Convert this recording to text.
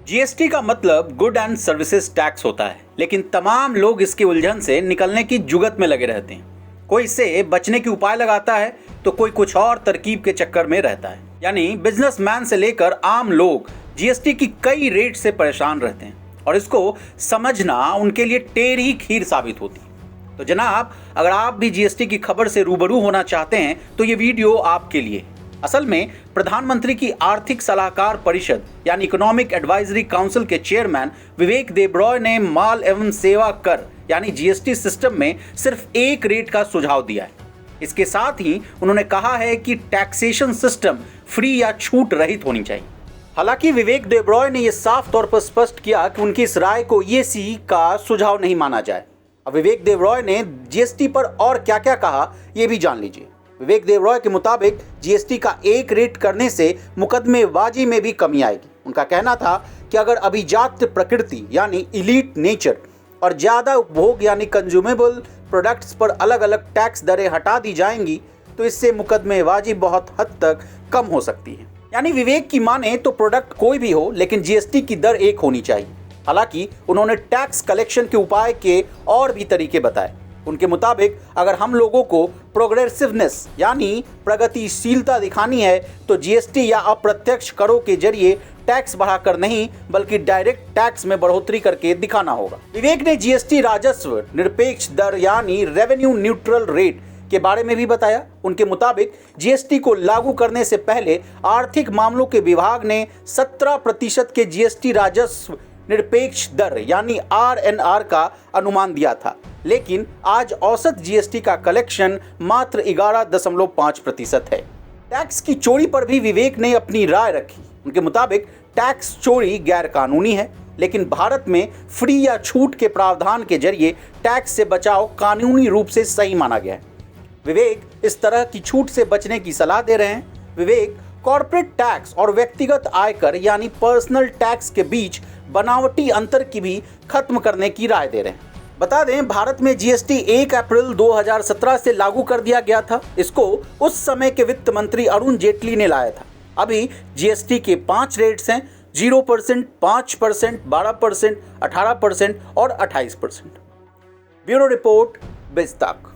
GST का मतलब good and services tax होता है, लेकिन तमाम लोग इसकी उलझन से निकलने की जुगत में लगे रहते हैं। कोई इससे बचने के उपाय लगाता है तो कोई कुछ और तरकीब के चक्कर में रहता है। यानी बिजनेसमैन से लेकर आम लोग जीएसटी की कई रेट से परेशान रहते हैं और इसको समझना उनके लिए टेढ़ी खीर साबित होती है। तो जनाब, अगर आप भी जीएसटी की खबर से रूबरू होना चाहते हैं तो ये वीडियो आपके लिए। असल में प्रधानमंत्री की आर्थिक सलाहकार परिषद यानी इकोनॉमिक एडवाइजरी काउंसिल के चेयरमैन विवेक देबरॉय ने माल एवं सेवा कर यानी जीएसटी सिस्टम में सिर्फ एक रेट का सुझाव दिया है। इसके साथ ही उन्होंने कहा है कि टैक्सेशन सिस्टम फ्री या छूट रहित होनी चाहिए। हालांकि विवेक देबरॉय ने यह साफ तौर पर स्पष्ट किया कि उनकी इस राय को ईएसी का सुझाव नहीं माना जाए। अब विवेक देबरॉय ने जीएसटी पर और क्या क्या कहा, यह भी जान लीजिए। विवेक देबरॉय के मुताबिक जीएसटी का एक रेट करने से मुकदमेबाजी में भी कमी आएगी। उनका कहना था कि अगर अभिजात प्रकृति यानी इलीट नेचर और ज़्यादा उपभोग यानी कंज्यूमेबल प्रोडक्ट्स पर अलग अलग टैक्स दरें हटा दी जाएंगी तो इससे मुकदमेबाजी बहुत हद तक कम हो सकती है। यानी विवेक की माने तो प्रोडक्ट कोई भी हो, लेकिन जीएसटी की दर एक होनी चाहिए। हालांकि उन्होंने टैक्स कलेक्शन के उपाय के और भी तरीके बताए। उनके मुताबिक अगर हम लोगों को प्रोग्रेसिवनेस यानी प्रगतिशीलता दिखानी है तो जीएसटी या अप्रत्यक्ष करों के जरिए टैक्स बढ़ाकर नहीं बल्कि डायरेक्ट टैक्स में बढ़ोतरी करके दिखाना होगा। विवेक ने जीएसटी राजस्व निरपेक्ष दर यानी रेवेन्यू न्यूट्रल रेट के बारे में भी बताया। उनके मुताबिक जीएसटी को लागू करने से पहले आर्थिक मामलों के विभाग ने 17% के जीएसटी राजस्व निरपेक्ष दर यानी आरएनआर का अनुमान दिया था, लेकिन आज औसत जीएसटी का कलेक्शन मात्र 11.5% है। टैक्स की चोरी पर भी विवेक ने अपनी राय रखी। उनके मुताबिक टैक्स चोरी गैर कानूनी है, लेकिन भारत में फ्री या छूट के प्रावधान के जरिए टैक्स से बचाव कानूनी रूप से सही माना गया है। विवेक इस तरह की छूट से बचने की सलाह दे रहे हैं। विवेक कॉर्पोरेट टैक्स और व्यक्तिगत आयकर यानी पर्सनल टैक्स के बीच बनावटी अंतर की भी खत्म करने की राय दे रहे हैं। बता दें, भारत में जीएसटी 1 अप्रैल 2017 से लागू कर दिया गया था। इसको उस समय के वित्त मंत्री अरुण जेटली ने लाया था। अभी जीएसटी के 5 रेट्स हैं: 0%, 5%, 12%, 18% और 28%। Bureau report, बिजतक।